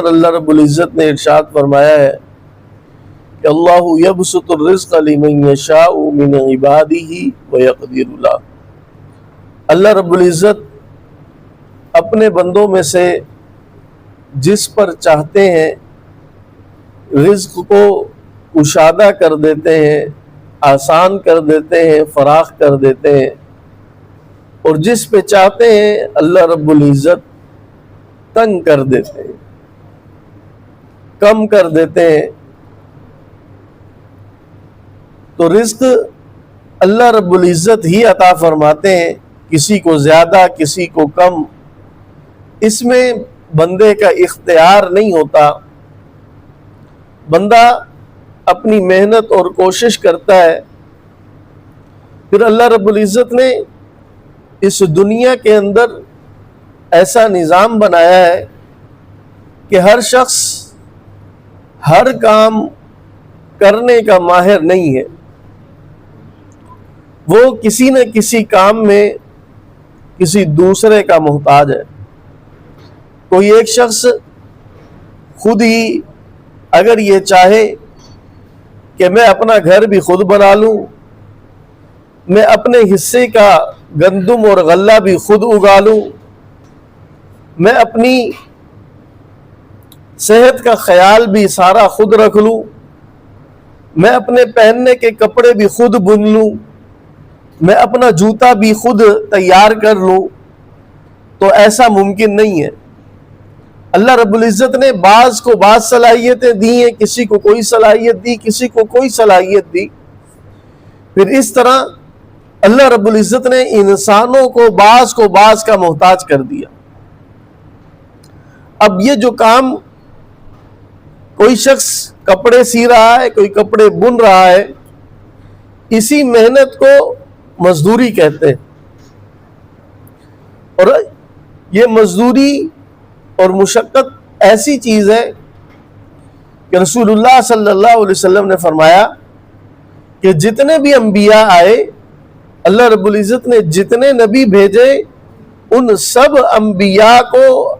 اللہ رب العزت نے ارشاد فرمایا ہے کہ اللہ یبسط الرزق لمن یشاء من عبادہ ویقدر له۔ اللہ رب العزت اپنے بندوں میں سے جس پر چاہتے ہیں رزق کو کشادہ کر دیتے ہیں، آسان کر دیتے ہیں، فراخ کر دیتے ہیں، اور جس پہ چاہتے ہیں اللہ رب العزت تنگ کر دیتے ہیں، کم کر دیتے ہیں۔ تو رزق اللہ رب العزت ہی عطا فرماتے ہیں، کسی کو زیادہ کسی کو کم، اس میں بندے کا اختیار نہیں ہوتا۔ بندہ اپنی محنت اور کوشش کرتا ہے، پھر اللہ رب العزت نے اس دنیا کے اندر ایسا نظام بنایا ہے کہ ہر شخص ہر کام کرنے کا ماہر نہیں ہے، وہ کسی نہ کسی کام میں کسی دوسرے کا محتاج ہے۔ کوئی ایک شخص خود ہی اگر یہ چاہے کہ میں اپنا گھر بھی خود بنا لوں، میں اپنے حصے کا گندم اور غلہ بھی خود اگا لوں، میں اپنی صحت کا خیال بھی سارا خود رکھ لوں، میں اپنے پہننے کے کپڑے بھی خود بن لوں، میں اپنا جوتا بھی خود تیار کر لوں، تو ایسا ممکن نہیں ہے۔ اللہ رب العزت نے بعض کو بعض صلاحیتیں دی ہیں، کسی کو کوئی صلاحیت دی، کسی کو کوئی صلاحیت دی۔ پھر اس طرح اللہ رب العزت نے انسانوں کو بعض کا محتاج کر دیا۔ اب یہ جو کام کوئی شخص کپڑے سی رہا ہے، کوئی کپڑے بن رہا ہے، اسی محنت کو مزدوری کہتے ہیں۔ اور یہ مزدوری اور مشقت ایسی چیز ہے کہ رسول اللہ صلی اللہ علیہ وسلم نے فرمایا کہ جتنے بھی انبیاء آئے، اللہ رب العزت نے جتنے نبی بھیجے، ان سب انبیاء کو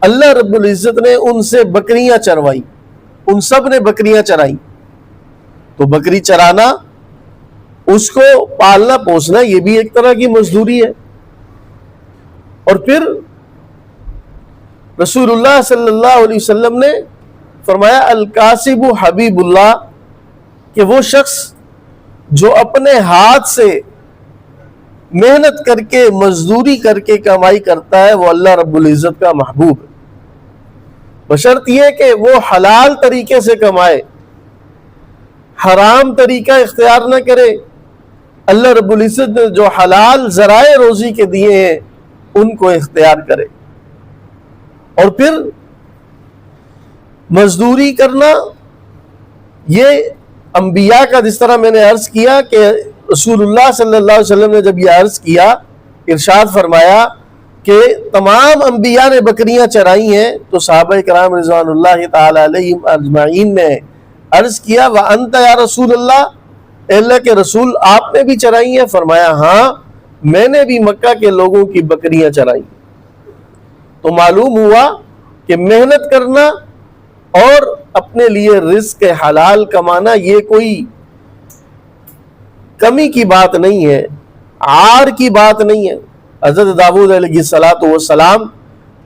اللہ رب العزت نے ان سے بکریاں چروائی، ان سب نے بکریاں چرائی۔ تو بکری چرانا، اس کو پالنا پوسنا، یہ بھی ایک طرح کی مزدوری ہے۔ اور پھر رسول اللہ صلی اللہ علیہ وسلم نے فرمایا الکاسب حبیب اللہ، کہ وہ شخص جو اپنے ہاتھ سے محنت کر کے مزدوری کر کے کمائی کرتا ہے، وہ اللہ رب العزت کا محبوب ہے، بشرط یہ کہ وہ حلال طریقے سے کمائے، حرام طریقہ اختیار نہ کرے۔ اللہ رب العزت نے جو حلال ذرائع روزی کے دیے ہیں ان کو اختیار کرے۔ اور پھر مزدوری کرنا، یہ انبیاء کا، جس طرح میں نے عرض کیا کہ رسول اللہ صلی اللہ علیہ وسلم نے جب یہ عرض کیا، ارشاد فرمایا کہ تمام انبیاء نے بکریاں چرائی ہیں، تو صحابہ کرام رضوان اللہ تعالی علیہم اجمعین نے عرض کیا وَأَنْتَ یا رسول اللہ، اے اللہ کے رسول آپ نے بھی چرائی ہیں؟ فرمایا ہاں، میں نے بھی مکہ کے لوگوں کی بکریاں چرائی۔ تو معلوم ہوا کہ محنت کرنا اور اپنے لیے رزق حلال کمانا یہ کوئی کمی کی بات نہیں ہے، عار کی بات نہیں ہے۔ حضرت داؤد علیہ السلام،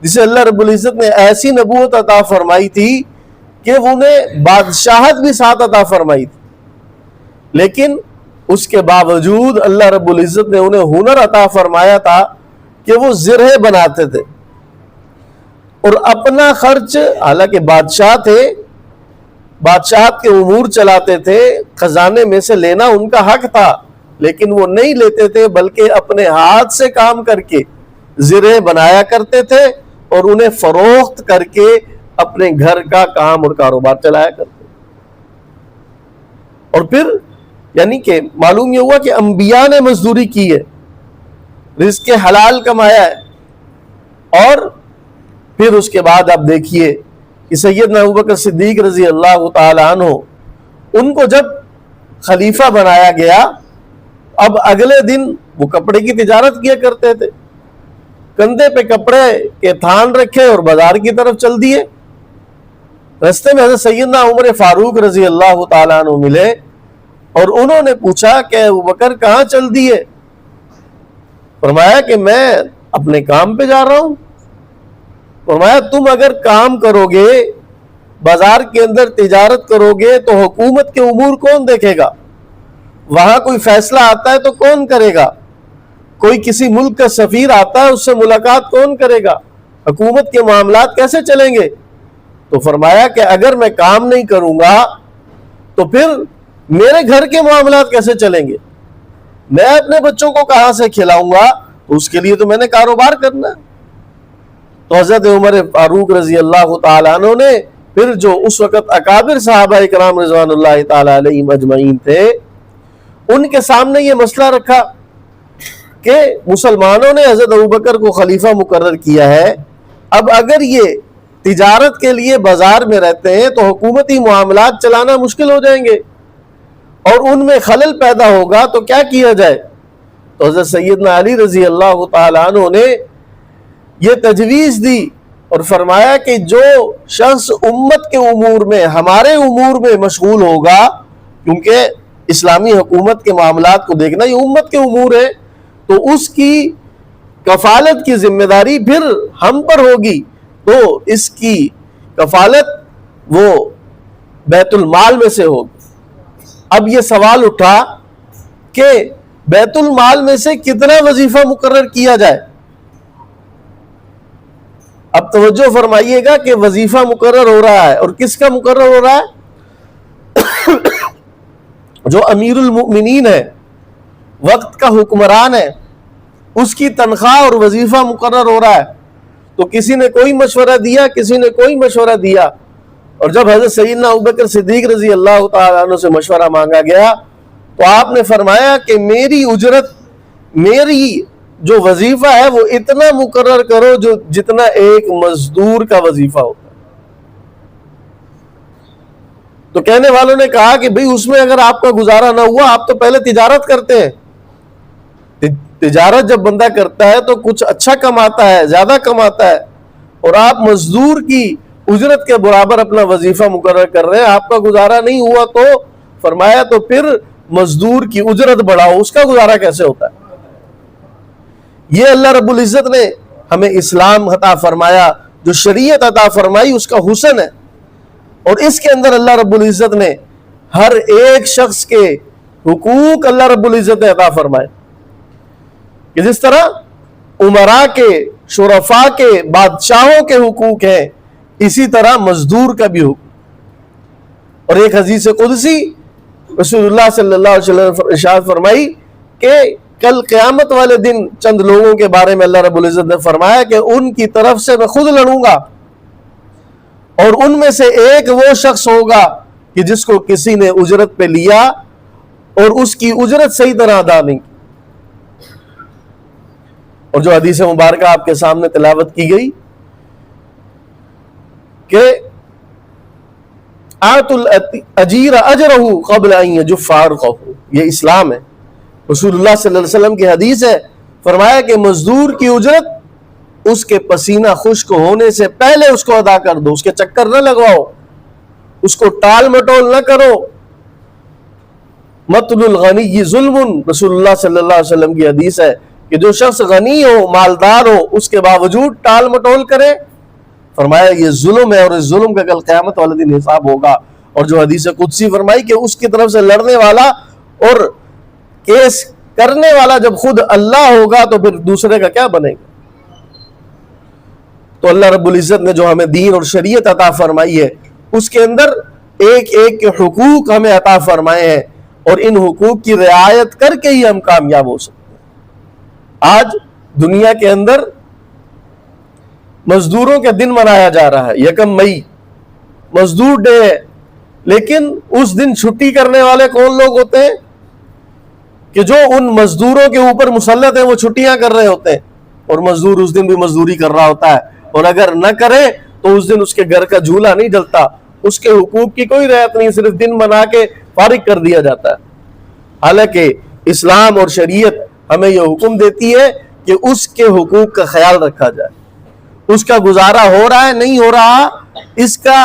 جسے اللہ رب العزت نے ایسی نبوت عطا فرمائی تھی کہ انہیں بادشاہت بھی ساتھ عطا فرمائی تھی، لیکن اس کے باوجود اللہ رب العزت نے انہیں ہنر عطا فرمایا تھا کہ وہ زرہ بناتے تھے، اور اپنا خرچ، حالانکہ بادشاہ تھے، بادشاہت کے امور چلاتے تھے، خزانے میں سے لینا ان کا حق تھا، لیکن وہ نہیں لیتے تھے، بلکہ اپنے ہاتھ سے کام کر کے زرہ بنایا کرتے تھے اور انہیں فروخت کر کے اپنے گھر کا کام اور کاروبار چلایا کرتے۔ اور پھر یعنی کہ معلوم یہ ہوا کہ انبیاء نے مزدوری کی ہے، رزق حلال کمایا ہے۔ اور پھر اس کے بعد آپ دیکھیے کہ سیدنا ابوبکر صدیق رضی اللہ تعالی عنہ، ان کو جب خلیفہ بنایا گیا، اب اگلے دن وہ کپڑے کی تجارت کیا کرتے تھے، کندھے پہ کپڑے کے تھان رکھے اور بازار کی طرف چل دیے۔ رستے میں حضرت سیدنا عمر فاروق رضی اللہ تعالیٰ عنہ ملے اور انہوں نے پوچھا کہ ابو بکر کہاں چل دیے؟ فرمایا کہ میں اپنے کام پہ جا رہا ہوں۔ فرمایا تم اگر کام کرو گے، بازار کے اندر تجارت کرو گے، تو حکومت کے امور کون دیکھے گا؟ وہاں کوئی فیصلہ آتا ہے تو کون کرے گا؟ کوئی کسی ملک کا سفیر آتا ہے، اس سے ملاقات کون کرے گا؟ حکومت کے معاملات کیسے چلیں گے؟ تو فرمایا کہ اگر میں کام نہیں کروں گا تو پھر میرے گھر کے معاملات کیسے چلیں گے؟ میں اپنے بچوں کو کہاں سے کھلاؤں گا؟ تو اس کے لیے تو میں نے کاروبار کرنا ہے۔ تو حضرت عمر فاروق رضی اللہ تعالیٰ عنہ نے پھر جو اس وقت اکابر صحابہ کرام رضوان اللہ تعالیٰ علیہم اجمعین تھے، ان کے سامنے یہ مسئلہ رکھا کہ مسلمانوں نے حضرت ابوبکر کو خلیفہ مقرر کیا ہے، اب اگر یہ تجارت کے لیے بازار میں رہتے ہیں تو حکومتی معاملات چلانا مشکل ہو جائیں گے اور ان میں خلل پیدا ہوگا، تو کیا کیا جائے؟ تو حضرت سیدنا علی رضی اللہ تعالیٰ عنہ نے یہ تجویز دی اور فرمایا کہ جو شخص امت کے امور میں، ہمارے امور میں مشغول ہوگا، کیونکہ اسلامی حکومت کے معاملات کو دیکھنا یہ امت کے امور ہے، تو اس کی کفالت کی ذمہ داری پھر ہم پر ہوگی، تو اس کی کفالت وہ بیت المال میں سے ہوگی۔ اب یہ سوال اٹھا کہ بیت المال میں سے کتنا وظیفہ مقرر کیا جائے؟ اب توجہ فرمائیے گا کہ وظیفہ مقرر ہو رہا ہے، اور کس کا مقرر ہو رہا ہے؟ جو امیر المؤمنین ہے، وقت کا حکمران ہے، اس کی تنخواہ اور وظیفہ مقرر ہو رہا ہے۔ تو کسی نے کوئی مشورہ دیا، کسی نے کوئی مشورہ دیا، اور جب حضرت سیدنا ابوبکر صدیق رضی اللہ تعالیٰ عنہ سے مشورہ مانگا گیا تو آپ نے فرمایا کہ میری اجرت، میری جو وظیفہ ہے وہ اتنا مقرر کرو جو جتنا ایک مزدور کا وظیفہ ہوتا ہے۔ تو کہنے والوں نے کہا کہ بھئی اس میں اگر آپ کا گزارا نہ ہوا، آپ تو پہلے تجارت کرتے ہیں، تجارت جب بندہ کرتا ہے تو کچھ اچھا کماتا ہے، زیادہ کماتا ہے، اور آپ مزدور کی اجرت کے برابر اپنا وظیفہ مقرر کر رہے ہیں، آپ کا گزارا نہیں ہوا تو فرمایا تو پھر مزدور کی اجرت بڑھاؤ، اس کا گزارا کیسے ہوتا ہے؟ یہ اللہ رب العزت نے ہمیں اسلام عطا فرمایا، جو شریعت عطا فرمائی اس کا حسن ہے، اور اس کے اندر اللہ رب العزت نے ہر ایک شخص کے حقوق اللہ رب العزت نے عطا فرمائے، کہ جس طرح امراء کے، شرفاء کے، بادشاہوں کے حقوق ہیں، اسی طرح مزدور کا بھی حقوق۔ اور ایک حدیث قدسی رسول اللہ صلی اللہ علیہ وسلم ارشاد فرمائی کہ کل قیامت والے دن چند لوگوں کے بارے میں اللہ رب العزت نے فرمایا کہ ان کی طرف سے میں خود لڑوں گا، اور ان میں سے ایک وہ شخص ہوگا کہ جس کو کسی نے اجرت پہ لیا اور اس کی اجرت صحیح طرح ادا نہیں کی۔ اور جو حدیث مبارکہ آپ کے سامنے تلاوت کی گئی کہ آت الاجیر اجرہ قبل ان یجف عرقہ، یہ اسلام ہے۔ رسول اللہ صلی اللہ علیہ وسلم کی حدیث ہے، فرمایا کہ مزدور کی اجرت اس کے پسینہ خشک ہونے سے پہلے اس کو ادا کر دو، اس کے چکر نہ لگواؤ، اس کو ٹال مٹول نہ کرو۔ مطل الغنی ظلم، رسول اللہ صلی اللہ علیہ وسلم کی حدیث ہے کہ جو شخص غنی ہو، مالدار ہو، اس کے باوجود ٹال مٹول کرے، فرمایا یہ ظلم ہے، اور اس ظلم کا کل قیامت والے دن حساب ہوگا۔ اور جو حدیث قدسی فرمائی کہ اس کی طرف سے لڑنے والا اور کیس کرنے والا جب خود اللہ ہوگا تو پھر دوسرے کا کیا بنے گا؟ تو اللہ رب العزت نے جو ہمیں دین اور شریعت عطا فرمائی ہے، اس کے اندر ایک ایک کے حقوق ہمیں عطا فرمائے ہیں، اور ان حقوق کی رعایت کر کے ہی ہم کامیاب ہو سکتے ہیں۔ آج دنیا کے اندر مزدوروں کے دن منایا جا رہا ہے، 1 مئی مزدور ڈے ہے، لیکن اس دن چھٹی کرنے والے کون لوگ ہوتے ہیں؟ کہ جو ان مزدوروں کے اوپر مسلط ہیں وہ چھٹیاں کر رہے ہوتے ہیں، اور مزدور اس دن بھی مزدوری کر رہا ہوتا ہے، اور اگر نہ کرے تو اس دن اس کے گھر کا جھولا نہیں ڈلتا، اس کے حقوق کی کوئی رعایت نہیں، صرف دن منا کے فارغ کر دیا جاتا ہے۔ حالانکہ اسلام اور شریعت ہمیں یہ حکم دیتی ہے کہ اس کے حقوق کا خیال رکھا جائے، اس کا گزارا ہو رہا ہے نہیں ہو رہا، اس کا